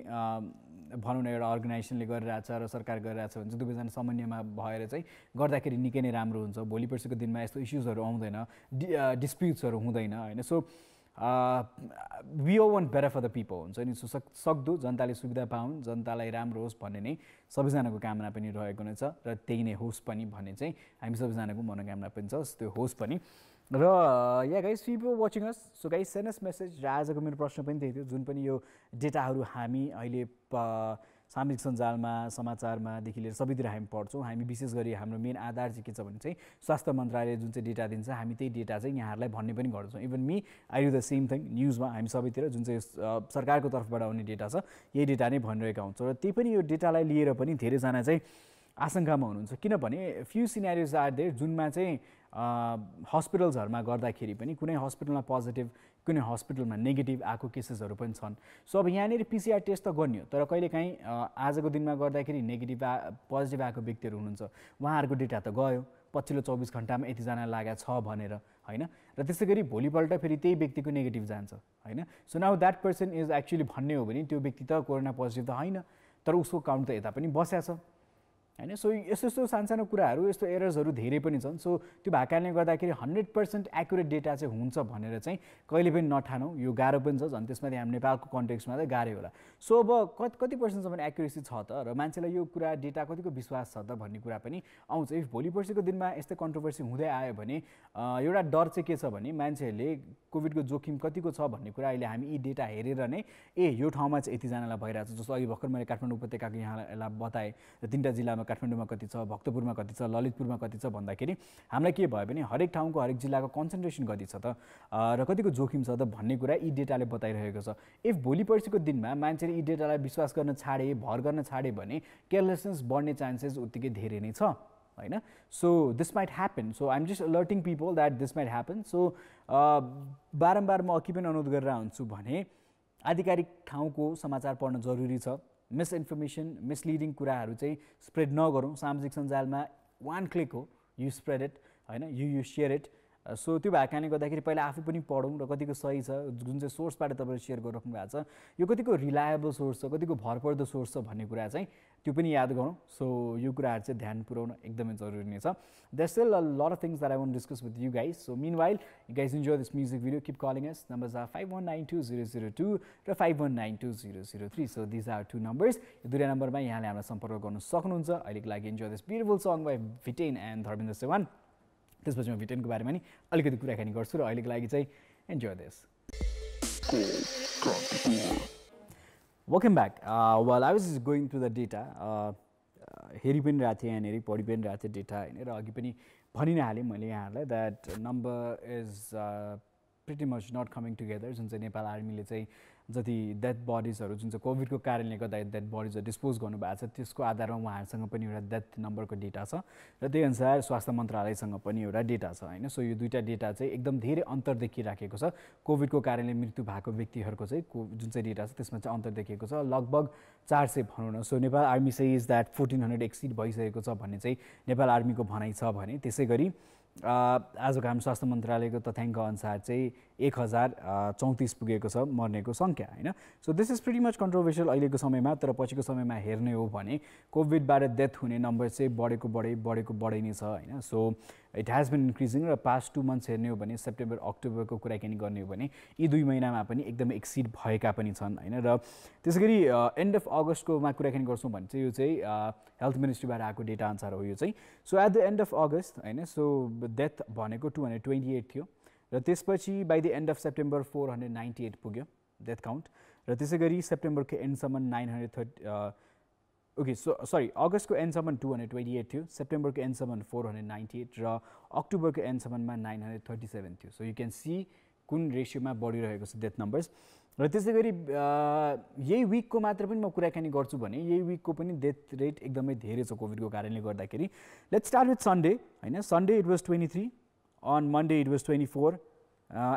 भनौँ न एउटा अर्गनाइजेसनले गरिरहेछ र सरकार गरिरहेछ भने चाहिँ दुवैजना समन्वयमा भएर चाहिँ गर्दाखेरि निकै नै राम्रो हुन्छ भोलि पर्सिको दिनमा यस्तो इस्युजहरू आउँदैन डिस्प्युट्सहरू हुँदैन होइन so we all want better for the people हुन्छ नि सक्दो जनताले सुविधा पाउन् जनतालाई राम्रो होस् भन्ने नै सबैजनाको कामना पनि रहेको नै छ र त्यही नै होस् पनि भन्ने चाहिँ हामी सबैजनाको मनोकामना पनि छ त्यो होस् पनि र yeah guys people watching us so guys send us message र आजको मेरो प्रश्न पनि त्यही थियो जुन पनि यो डेटाहरू हामी अहिले सामाजिक सञ्जालमा समाचारमादेखि लिएर सबैतिर हामी पढ्छौँ हामी विशेष गरी हाम्रो मेन आधार चाहिँ के छ भने चाहिँ स्वास्थ्य मन्त्रालयले जुन चाहिँ डेटा दिन्छ हामी त्यही डेटा चाहिँ यहाँहरूलाई भन्ने पनि गर्छौँ even me I do the same thing न्युजमा हामी सबैतिर जुन चाहिँ सरकारको तर्फबाट आउने डेटा छ यही डेटा नै भनिरहेका हुन्छौँ र त्यही पनि यो डेटालाई लिएर पनि धेरैजना चाहिँ आशंकामा हुनुहुन्छ किनभने फ्यु सिनेरियोज आर देयर जुनमा चाहिँ हस्पिटल्सहरूमा गर्दाखेरि पनि कुनै हस्पिटलमा पोजिटिभ कुनै हस्पिटलमा नेगेटिभ आएको केसेसहरू पनि छन् सो अब यहाँनिर पिसिआर टेस्ट त गर्नियो तर कहिलेकाहीँ आजको दिनमा गर्दाखेरि नेगेटिभ पोजिटिभ आएको व्यक्तिहरू हुनुहुन्छ उहाँहरूको डेटा त गयो पछिल्लो 24 घन्टामा यतिजना लागेको छ भनेर होइन र त्यसै गरी भोलिपल्ट फेरि त्यही व्यक्तिको नेगेटिभ जान्छ होइन so now that person is actually भन्ने हो भने त्यो व्यक्ति त कोरोना पोजिटिभ त होइन तर उसको काउन्ट त यता पनि बस्या छ होइन सो यस्तो यस्तो सानसानो कुराहरू यस्तो एरर्सहरू धेरै पनि छन् सो त्यो भएको कारणले गर्दाखेरि 100% एक्युरेट डेटा चाहिँ हुन्छ भनेर चाहिँ कहिले पनि नठानौँ यो गाह्रो पनि छ झन् त्यसमाथि हामी नेपालको कन्टेक्स्टमा त गाह्रै होला सो अब कति पर्सेन्टसम्म एक्युरेसी छ त र मान्छेलाई यो कुरा डेटा कतिको विश्वास छ त भन्ने कुरा पनि आउँछ इफ भोलि पर्सिको दिनमा यस्तै कन्ट्रोभर्सी हुँदै आयो भने एउटा डर चाहिँ के छ भने मान्छेहरूले कोभिडको जोखिम कतिको छ भन्ने कुरा अहिले हामी यी डेटा हेरेर नै यो ठाउँमा चाहिँ यतिजनालाई भइरहेको छ जस्तो अघि भर्खर मैले काठमाडौँ उपत्यकाको यहाँलाई बताएँ र 3टा जिल्लामा काठमाडौँमा कति छ भक्तपुरमा कति छ ललितपुरमा कति छ भन्दाखेरि हामीलाई के भयो भने हरेक ठाउँको हरेक जिल्लाको कन्सन्ट्रेसन कति छ त र कतिको जोखिम छ त भन्ने कुरा यी डेटाले बताइरहेको छ इफ भोलि पर्सिको दिनमा मान्छेले यी डेटालाई विश्वास गर्न छाडे भर गर्न छाडे भने केयरलेसनेस बढ्ने चान्सेस उत्तिकै धेरै नै छ होइन so this might happen so I'm just alerting people that this might happen so बारम्बार म अघि पनि अनुरोध गरेर हुन्छु भने आधिकारिक ठाउँको समाचार पढ्न जरुरी छ मिसइन्फर्मेसन मिसलिडिङ कुराहरू चाहिँ स्प्रेड नगरौँ सामाजिक सञ्जालमा 1 क्लिक हो यु स्प्रेड इट होइन यु सेयर इट सो त्यो भएको कारणले गर्दाखेरि पहिला आफू पनि पढौँ र कतिको सही छ जुन चाहिँ सोर्सबाट तपाईँले सेयर गरिराख्नु भएको छ यो कतिको रिलायबल सोर्स छ कतिको भरपर्दो सोर्स छ भन्ने कुरा चाहिँ त्यो पनि याद गरौँ सो यो कुराहरू चाहिँ ध्यान पुर्याउन एकदमै जरुरी नै छ there still a lot of things that I want discuss with you guys so meanwhile you guys enjoy this music video keep calling us numbers are 51920002 र 51920003 सो दिज आर 2 नम्बर्स यो दुईवटा नम्बरमा यहाँले हामीलाई सम्पर्क गर्न सक्नुहुन्छ अहिलेको लागि enjoy this beautiful song by VTEN and Dharmendra Sewan त्यसपछि म भिटेनको बारेमा नि अलिकति कुराकानी गर्छु र अहिलेको लागि चाहिँ enjoy this welcome back well I was going through the data हेरि पनि रहेको थिएँ यहाँनिर पढि पनि रहेको थिएँ डेटा होइन र अघि पनि भनि नै हालेँ मैले यहाँहरूलाई that number is pretty much not coming together जुन चाहिँ नेपाल आर्मीले चाहिँ जति डेथ बडिजहरू जुन चाहिँ कोभिडको कारणले गर्दा डेथ बडिजहरू डिस्पोज गर्नुभएको छ त्यसको आधारमा उहाँहरूसँग पनि एउटा डेथ नम्बरको डेटा छ र त्यही अनुसार स्वास्थ्य मन्त्रालयसँग पनि एउटा डेटा छ होइन सो यो दुईवटा डेटा चाहिँ एकदम धेरै अन्तर देखिराखेको छ कोभिडको कारणले मृत्यु भएको व्यक्तिहरूको चाहिँ जुन चाहिँ डेटा छ त्यसमा चाहिँ अन्तर देखिएको छ लगभग 400 भनौँ न सो नेपाल आर्मी चाहिँ इज द्याट 1400 एक्सिड भइसकेको छ भन्ने चाहिँ नेपाल आर्मीको भनाइ छ भने त्यसै गरी आजको हामी स्वास्थ्य मन्त्रालयको तथ्याङ्क अनुसार चाहिँ 1034 पुगेको छ मर्नेको सङ्ख्या होइन। So this is pretty much controversial अहिलेको समयमा। तर पछिको समयमा हेर्ने हो भने कोभिडबाट डेथ हुने नम्बर चाहिँ बढेको बढै नै छ होइन। So it has been increasing र पास्ट 2 मन्थ्स हेर्ने हो भने सेप्टेम्बर अक्टोबरको कुराकानी गर्ने हो भने यी 2 महिनामा पनि एकदमै एक्सिड भएका पनि छन् होइन। र त्यसै गरी एन्ड अफ अगस्तकोमा कुराकानी गर्छौँ भने चाहिँ यो चाहिँ हेल्थ मिनिस्ट्रीबाट आएको डेटा अनुसार हो यो चाहिँ। So at the end of August होइन, सो डेथ भनेको 228 थियो र त्यसपछि by the end of September 498 पुग्यो डेथ काउन्ट। र त्यसै गरी सेप्टेम्बरको एन्डसम्म 930 ओके सरी अगस्तको एन्डसम्म 228 थियो, सेप्टेम्बरको एन्डसम्म 498 र अक्टोबरको एन्डसम्ममा 937 थियो। सो यु क्यान सी कुन रेसियोमा बढिरहेको छ डेथ नम्बर्स। र त्यसै गरी यही विकको मात्र पनि म कुराकानी गर्छु भने यही विकको पनि डेथ रेट एकदमै धेरै छ कोभिडको कारणले गर्दाखेरि। लेट्स स्टार्ट विथ सन्डे होइन। Sunday it was 23, on Monday it was 24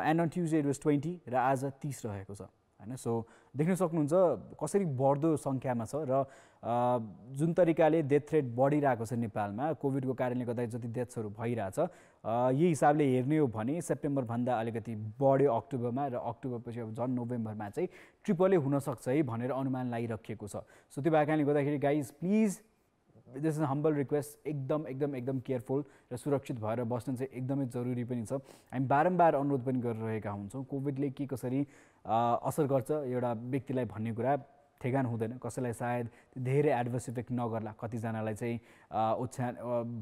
and on Tuesday it was 20 र आज 30 रहेको छ होइन। सो देख्न सक्नुहुन्छ कसरी बढ्दो सङ्ख्यामा छ र जुन तरिकाले डेथ रेट बढिरहेको छ नेपालमा कोभिडको कारणले गर्दा जति डेथ्सहरू भइरहेछ यही हिसाबले हेर्ने हो भने सेप्टेम्बरभन्दा अलिकति बढ्यो अक्टोबरमा र अक्टोबरपछि अब झन् नोभेम्बरमा चाहिँ ट्रिपलै हुनसक्छ है भनेर अनुमान लगाइराखिएको छ। सो त्यो भएको कारणले गर्दाखेरि guys please this is humble request एकदम केयरफुल र सुरक्षित भएर बस्नु चाहिँ एकदमै जरुरी पनि छ। हामी बारम्बार अनुरोध पनि गरिरहेका हुन्छौँ कोभिडले के कसरी असर गर्छ एउटा व्यक्तिलाई भन्ने कुरा ठेगान हुँदैन। कसैलाई सायद धेरै एडभर्स इफेक्ट नगर्ला, कतिजनालाई चाहिँ ओछ्यान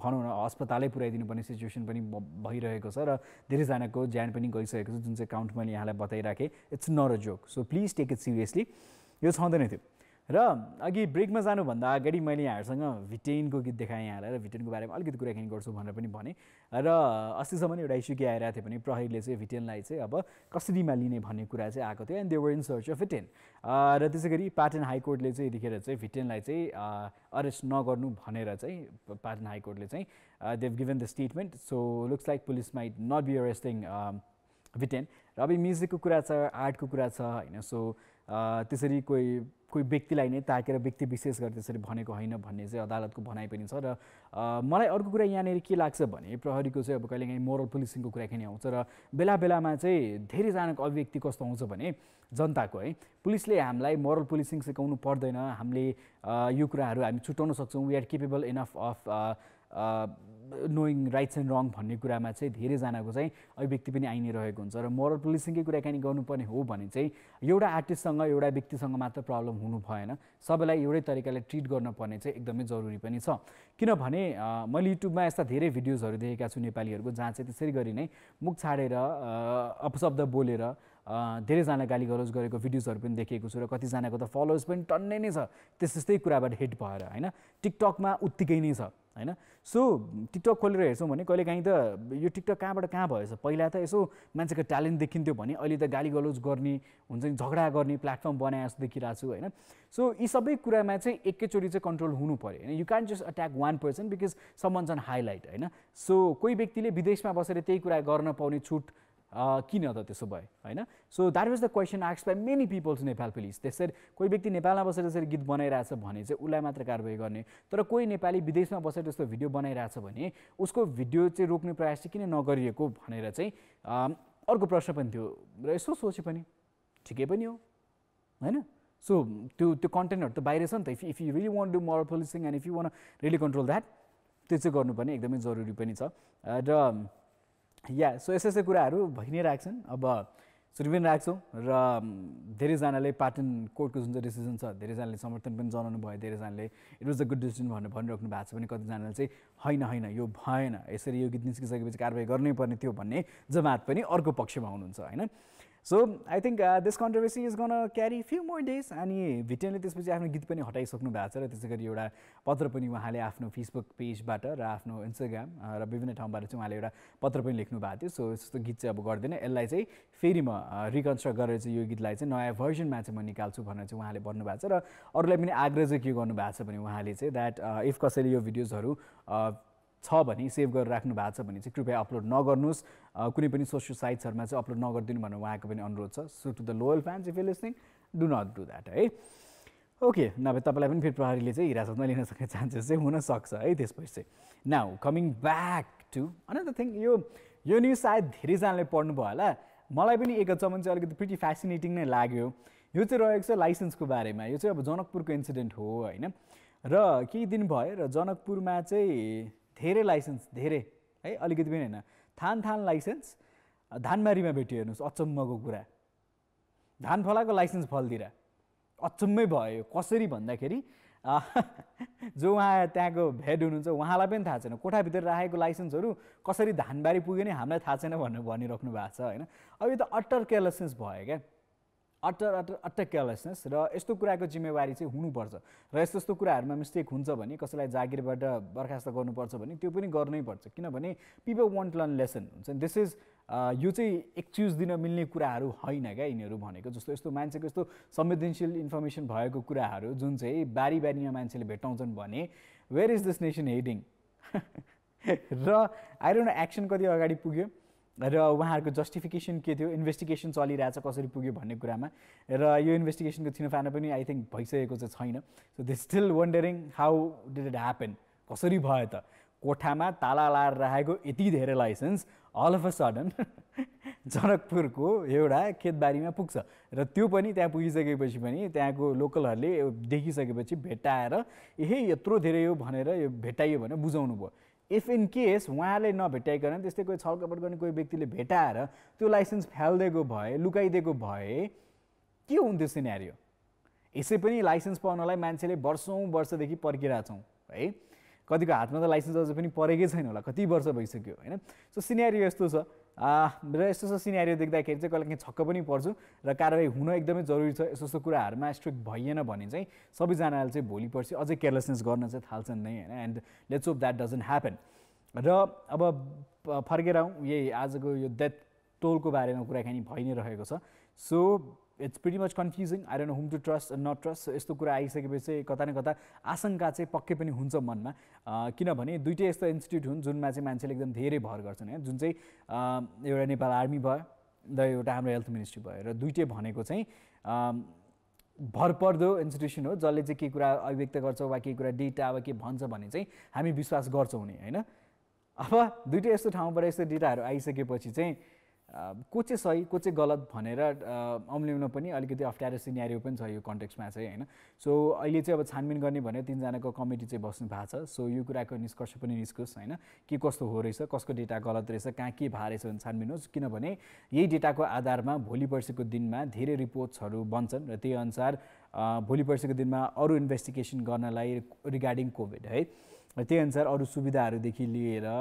भनौँ न अस्पतालै पुर्याइदिनु पर्ने सिचुएसन पनि भइरहेको छ र धेरैजनाको ज्यान पनि गइसकेको छ जुन चाहिँ काउन्ट मैले यहाँलाई बताइराखेँ। It's not a joke. So please take it seriously. यो छँदैन थियो। र अघि ब्रेकमा जानुभन्दा अगाडि मैले यहाँहरूसँग भिटेनको गीत देखाएँ यहाँलाई र भिटेनको बारेमा अलिकति कुराकानी गर्छु भनेर पनि भने। र अस्तिसम्म एउटा इस्यु के आइरहेको थियो भने प्रहरीले चाहिँ भिटेनलाई चाहिँ अब कस्टडीमा लिने भन्ने कुरा चाहिँ आएको थियो and they were in search of VTEN. र त्यसै गरी पाटन हाइकोर्टले चाहिँ यतिखेर चाहिँ भिटेनलाई चाहिँ अरेस्ट नगर्नु भनेर चाहिँ पाटन हाइकोर्टले चाहिँ they've given the statement. So looks like police might not be arresting VTEN. र अब म्युजिकको कुरा छ, आर्टको कुरा छ होइन। सो त्यसरी कोही व्यक्तिलाई नै ताकेर व्यक्ति विशेष गरी त्यसरी भनेको होइन भन्ने चाहिँ अदालतको भनाइ पनि छ। र मलाई अर्को कुरा यहाँनिर के लाग्छ भने प्रहरीको चाहिँ अब कहिलेकाहीँ मोरल पुलिसिङको कुराकानी आउँछ र बेला बेलामा चाहिँ धेरैजनाको अभिव्यक्ति कस्तो आउँछ भने जनताको है पुलिसले हामीलाई मोरल पुलिसिङ सिकाउनु पर्दैन, हामीले यो कुराहरू हामी छुट्याउन सक्छौँ, we are capable enough of knowing rights and wrong भन्ने कुरामा चाहिँ धेरैजनाको चाहिँ अभिव्यक्ति पनि आइ नै रहेको हुन्छ। र मोरल पुलिसिङकै कुराकानी गर्नुपर्ने हो भने चाहिँ एउटा आर्टिस्टसँग एउटा व्यक्तिसँग मात्र प्रब्लम हुनु भएन, सबैलाई एउटै तरिकाले ट्रिट गर्नुपर्ने चाहिँ एकदमै जरुरी पनि छ। किनभने मैले युट्युबमा यस्ता धेरै भिडियोजहरू देखेका छु नेपालीहरूको जहाँ चाहिँ त्यसरी गरी नै मुख छाडेर अपशब्द बोलेर धेरैजना गाली गलौज गरेको भिडियोजहरू पनि देखेको छु र कतिजनाको त फलोवर्स पनि टन्नै नै छ त्यस्तै कुराबाट हिट भएर होइन। टिकटकमा उत्तिकै नै छ होइन। सो टिकटक खोलेर हेर्छौँ भने कहिलेकाहीँ त यो टिकटक कहाँबाट कहाँ भएछ। पहिला त यसो मान्छेको ट्यालेन्ट देखिन्थ्यो भने अहिले त गाली गलौज गर्ने हुन्छ नि, झगडा गर्ने प्लेटफर्म बनाए जस्तो देखिरहेको छु होइन। सो यी सबै कुरामा चाहिँ एकैचोटि चाहिँ कन्ट्रोल हुनु पऱ्यो होइन। You can just attack one person because some ones on highlight होइन। सो कोही व्यक्तिले विदेशमा बसेर त्यही कुरा गर्न पाउने छुट किन त त्यसो भयो होइन। So that was the question asked by many peoples Nepal police. त्यसरी कोही व्यक्ति नेपालमा बसेर त्यसरी गीत बनाइरहेछ भने चाहिँ उसलाई मात्र कारवाही गर्ने, तर कोही नेपाली विदेशमा बसेर त्यस्तो भिडियो बनाइरहेछ भने उसको भिडियो चाहिँ रोक्ने प्रयास चाहिँ किन नगरिएको भनेर चाहिँ अर्को प्रश्न पनि थियो। र यसो सोचे पनि ठिकै पनि हो होइन। सो त्यो कन्टेन्टहरू त बाहिर छ नि त। If you really want do moral policing and if you want really control that त्यो चाहिँ गर्नुपर्ने एकदमै जरुरी पनि छ। र या सो यस्तै कुराहरू भइ नै राख्छन्, अब सुरु पनि राख्छौँ। र धेरैजनाले पाटन कोर्टको जुन चाहिँ डिसिजन छ धेरैजनाले समर्थन पनि जनाउनु भयो, धेरैजनाले it was a good decision भनेर भनिराख्नु भएको छ भने कतिजनाले चाहिँ होइन यो भएन, यसरी यो गीत निस्किसकेपछि कारवाही गर्नै पर्ने थियो भन्ने जमात पनि अर्को पक्षमा हुनुहुन्छ होइन। So I think this controversy is gonna carry few more days. अनि भिटेनले त्यसपछि आफ्नो गीत पनि हटाइसक्नु भएको छ र त्यसै गरी एउटा पत्र पनि उहाँले आफ्नो फेसबुक पेजबाट र आफ्नो इन्स्टाग्राम र विभिन्न ठाउँबाट चाहिँ उहाँले एउटा पत्र पनि लेख्नु भएको थियो। सो यस्तो गीत चाहिँ अब गर्दैन, यसलाई चाहिँ फेरि म रिकन्स्ट्रक्ट गरेर चाहिँ यो गीतलाई चाहिँ नयाँ भर्जनमा चाहिँ म निकाल्छु भनेर चाहिँ उहाँले भन्नुभएको छ। र अरूलाई पनि आग्रह चाहिँ के गर्नुभएको छ भने उहाँले चाहिँ द्याट इफ कसैले यो भिडियोजहरू छ भने सेभ गरेर राख्नु भएको छ भने चाहिँ कृपया अपलोड नगर्नुहोस्, कुनै पनि सोसियल साइट्सहरूमा चाहिँ अपलोड नगरिदिनु भनेर उहाँको पनि अनुरोध छ। So to the loyal fans if you listening do not do that है। ओके, नभए तपाईँलाई पनि फेरि प्रहरीले चाहिँ हिरासतमा लिन सक्ने चान्सेस चाहिँ हुनसक्छ है त्यसपछि चाहिँ। Now coming back to another thing, यो न्युज सायद धेरैजनाले पढ्नुभयो होला, मलाई पनि एक हप्तासम्म चाहिँ अलिकति प्रिटी फ्यासिनेटिङ नै लाग्यो। यो चाहिँ रहेको छ लाइसेन्सको बारेमा। यो चाहिँ अब जनकपुरको इन्सिडेन्ट हो होइन, र केही दिन भयो र जनकपुरमा चाहिँ धेरै लाइसेन्स, धेरै है, अलिकति पनि होइन, थान लाइसेन्स धानबारीमा भेट्यो। हेर्नुहोस् अचम्मको कुरा, धान फलाएको लाइसेन्स फलतिर अचम्मै भयो। कसरी भन्दाखेरि जो उहाँ त्यहाँको हेड हुनुहुन्छ उहाँलाई पनि थाहा छैन, कोठाभित्र राखेको लाइसेन्सहरू कसरी धानबारी पुग्यो नि हामीलाई थाहा छैन भनेर भनिराख्नु भएको छ होइन। अब यो त अट्टर केयरलेसनेस भयो क्या, अट्टर केयरलेसनेस। र यस्तो कुराको जिम्मेवारी चाहिँ हुनुपर्छ, र यस्तो कुराहरूमा मिस्टेक हुन्छ भने, कसैलाई जागिरबाट बर्खास्त गर्नुपर्छ भने त्यो पनि गर्नै पर्छ, किनभने पिपल वान्ट लर्न लेसन हुन्छ। दिस इज यो चाहिँ एक्सक्युज दिन मिल्ने कुराहरू होइन क्या यिनीहरू भनेको। जस्तो यस्तो मान्छेको यस्तो संवेदनशील इन्फर्मेसन भएको कुराहरू जुन चाहिँ बारीमा मान्छेले भेटाउँछन् भने where is this nation heading र आई डोन्ट नो एक्सन कति अगाडि पुग्यो र उहाँहरूको जस्टिफिकेसन के थियो, इन्भेस्टिगेसन चलिरहेछ कसरी पुग्यो भन्ने कुरामा, र यो इन्भेस्टिगेसनको छिनोफानो पनि आई थिङ्क भइसकेको चाहिँ छैन। So they still wondering how did it happen, कसरी भयो त कोठामा ताला लाएर राखेको यति धेरै licence all of a sudden जनकपुरको एउटा खेतबारीमा पुग्छ, र त्यो पनि त्यहाँ पुगिसकेपछि पनि त्यहाँको लोकलहरूले देखिसकेपछि भेटाएर यत्रो धेरै हो भनेर यो भेटाइयो भनेर बुझाउनु भयो। इफ इन केस उहाँले नभेटाइकन त्यस्तै कोही छलकपट गर्ने कोही व्यक्तिले भेटाएर त्यो लाइसेन्स फ्यालिदिएको भए, लुकाइदिएको भए के हुन्थ्यो सिनेरियो? यसै पनि लाइसेन्स पाउनलाई मान्छेले वर्षदेखि पर्खिरहेछौँ है, कतिको हातमा त लाइसेन्स अझै पनि परेकै छैन होला, कति वर्ष भइसक्यो होइन। सो सिनेरियो यस्तो छ, र यस्तो सिनेरियो देख्दाखेरि चाहिँ कहिले काहीँ छक्क पनि पर्छु, र कारवाही हुन एकदमै जरुरी छ। यस्तो कुराहरूमा स्ट्रिक्ट भइएन भने चाहिँ सबैजनाले चाहिँ भोलि पर्सि अझै केयरलेसनेस गर्न चाहिँ थाल्छन् नै होइन। And let's hope that doesn't happen. र अब फर्केर आउँ, यही आजको यो डेथ टोलको बारेमा कुराकानी भइ नै रहेको छ। So it's pretty much confusing, I don't no हुम टु ट्रस्ट नट ट्रस्ट। यस्तो कुरा आइसकेपछि चाहिँ कता न कता आशंका चाहिँ पक्कै पनि हुन्छ मनमा, किनभने दुइटै यस्तो इन्स्टिट्युट हुन् जुनमा चाहिँ मान्छेले एकदम धेरै भर गर्छन् होइन। जुन चाहिँ एउटा नेपाल आर्मी भयो र एउटा हाम्रो हेल्थ मिनिस्ट्री भयो, र दुइटै भनेको चाहिँ भरपर्दो इन्स्टिट्युसन हो जसले चाहिँ केही कुरा अभिव्यक्त गर्छ वा केही कुरा डेटा वा के भन्छ भने चाहिँ हामी विश्वास गर्छौँ नि होइन। अब दुइटै यस्तो ठाउँबाट यस्तो डेटाहरू आइसकेपछि चाहिँ को चाहिँ सही को चाहिँ गलत भनेर अम्ल्याउन पनि अलिकति अप्ठ्यारो सिनेरियो पनि छ यो कन्टेक्स्टमा चाहिँ होइन। सो अहिले चाहिँ अब छानबिन गर्ने भनेर 3 जनाको कमिटी चाहिँ बस्नु भएको छ। सो यो कुराको निष्कर्ष पनि निस्कोस् होइन, के कस्तो हो रहेछ, कसको डेटा गलत रहेछ, कहाँ के भएको रहेछ भने छानबिन होस्, किनभने यही डेटाको आधारमा भोलि पर्सिको दिनमा धेरै रिपोर्ट्सहरू बन्छन् र त्यही अनुसार भोलि पर्सिको दिनमा अरू इन्भेस्टिगेसन गर्नलाई रिगार्डिङ कोभिड है, र त्यही अनुसार अरू सुविधाहरूदेखि लिएर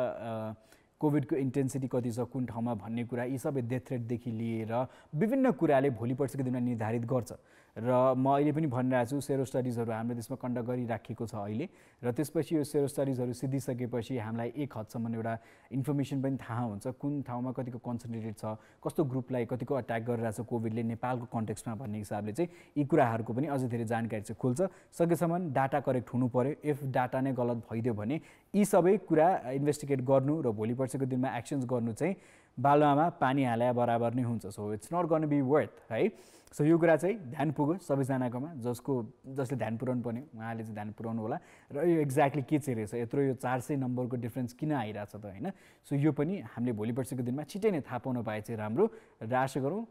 कोभिडको इन्टेन्सिटी कति छ कुन ठाउँमा भन्ने कुरा, यी सबै डेथ रेटदेखि लिएर विभिन्न कुराले भोलि पर्सिको दिनमा निर्धारित गर्छ। र म अहिले पनि भनिरहेको छु सेरो स्टडिजहरू हाम्रो देशमा कन्डक्ट गरिराखेको छ अहिले, र त्यसपछि यो सेरो स्टडिजहरू सिद्धिसकेपछि हामीलाई एक हदसम्म एउटा इन्फर्मेसन पनि थाहा हुन्छ कुन ठाउँमा कतिको कन्सन्ट्रेटेड छ, कस्तो ग्रुपलाई कतिको अट्याक गरिरहेछ कोभिडले नेपालको कन्टेक्स्टमा भन्ने हिसाबले चाहिँ यी कुराहरूको पनि अझै धेरै जानकारी चाहिँ खुल्छ। सकेसम्म डाटा करेक्ट हुनु पर्यो, इफ डाटा नै गलत भइदियो भने यी सबै कुरा इन्भेस्टिगेट गर्नु र भोलि पर्सिको दिनमा एक्सन्स गर्नु चाहिँ बालुवामा पानी हाले बराबर नै हुन्छ। सो इट्स नट गर्न बी वर्थ है। सो यो कुरा चाहिँ ध्यान पुगोस् सबैजनाकोमा, जसले ध्यान पुऱ्याउनु पर्ने उहाँले चाहिँ ध्यान पुऱ्याउनु होला। र यो एक्ज्याक्टली के चाहिँ रहेछ, यत्रो यो 400 नम्बरको डिफ्रेन्स किन आइरहेछ त होइन। सो यो पनि हामीले भोलि पर्सिको दिनमा छिटै नै थाहा पाउन पाए चाहिँ राम्रो, र आशा गरौँ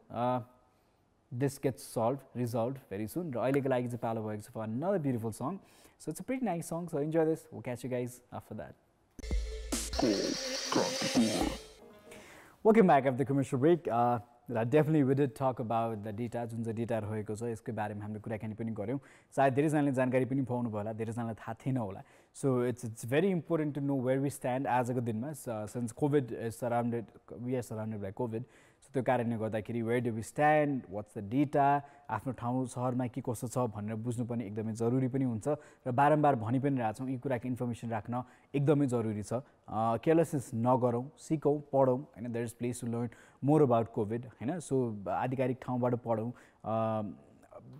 this gets resolve very soon. र अहिलेको लागि चाहिँ पालो भएको छ for another beautiful song. So it's a pretty nice song, so enjoy this, will catch you guys after that. Welcome back after the commercial break. Definitely we did talk about the data, जुन चाहिँ data रहेको छ यसको बारेमा हामीले कुराकानी पनि गऱ्यौँ। सायद धेरैजनाले जानकारी पनि पाउनु भयो होला, धेरैजनालाई थाहा थिएन होला। So it's very important to know where we stand आजको दिनमा, since Covid is surrounded, we are surrounded by Covid. So त्यो कारणले गर्दाखेरि where do we stand, what's the data, आफ्नो ठाउँ सहरमा के कस्तो छ भनेर बुझ्नुपर्ने एकदमै जरुरी पनि हुन्छ, र बारम्बार भनि पनि रहेछौँ यी कुराको इन्फर्मेसन राख्न एकदमै जरुरी छ। केयरलेसनेस नगरौँ, सिकौँ, पढौँ होइन, there is place to learn more about Covid होइन। सो आधिकारिक ठाउँबाट पढौँ,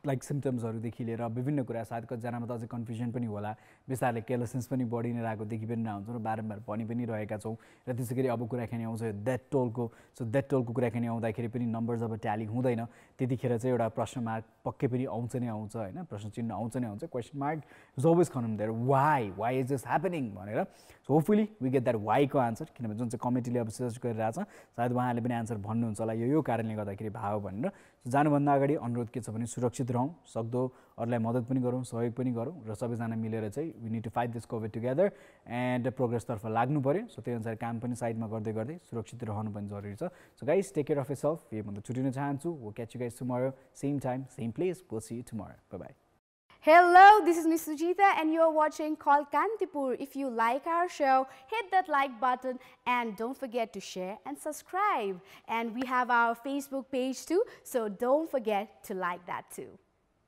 लाइक सिम्टम्सहरूदेखि लिएर विभिन्न कुरा सायद कतिजनामा त अझै कन्फ्युजन पनि होला बिस्तारले केयरलेसनेस पनि बढी नै रहेको देखि पनि नहुन्छौँ र बारम्बार भनि पनि रहेका छौँ र त्यसै गरी अब कुराकानी आउँछ डेथ टोलको कुराकानी आउँदाखेरि पनि नम्बर जब ट्याली हुँदैन त्यतिखेर चाहिँ एउटा प्रश्न मार्क पक्कै पनि आउँछ नै आउँछ होइन प्रश्न चिन्ह आउँछ नै आउँछ question mark is always common there why is this happening भनेर so hopefully we get that वाइको आन्सर किनभने जुन चाहिँ कमिटीले अब सजेस्ट गरिरहेछ सायद उहाँहरूले पनि आन्सर भन्नुहुन्छ होला यो कारणले गर्दाखेरि भयो भनेर जानुभन्दा अगाडि अनुरोध के छ भने सुरक्षित रहौँ सक्दो अरूलाई मद्दत पनि गरौँ सहयोग पनि गरौँ र सबैजना मिलेर चाहिँ we need to fight this covid together and प्रोग्रेसतर्फ लाग्नु पऱ्यो सो त्यही अनुसार काम पनि साइडमा गर्दै गर्दै सुरक्षित रहनु पनि जरुरी छ so guys take care of yourself यही भन्दा छुटिन चाहन्छु we'll catch you guys tomorrow same time same place will see you tomorrow bye bye Hello, this is Miss Sujita and you're watching Call Kantipur. If you like our show, hit that like button and don't forget to share and subscribe. And we have our Facebook page too, so don't forget to like that too.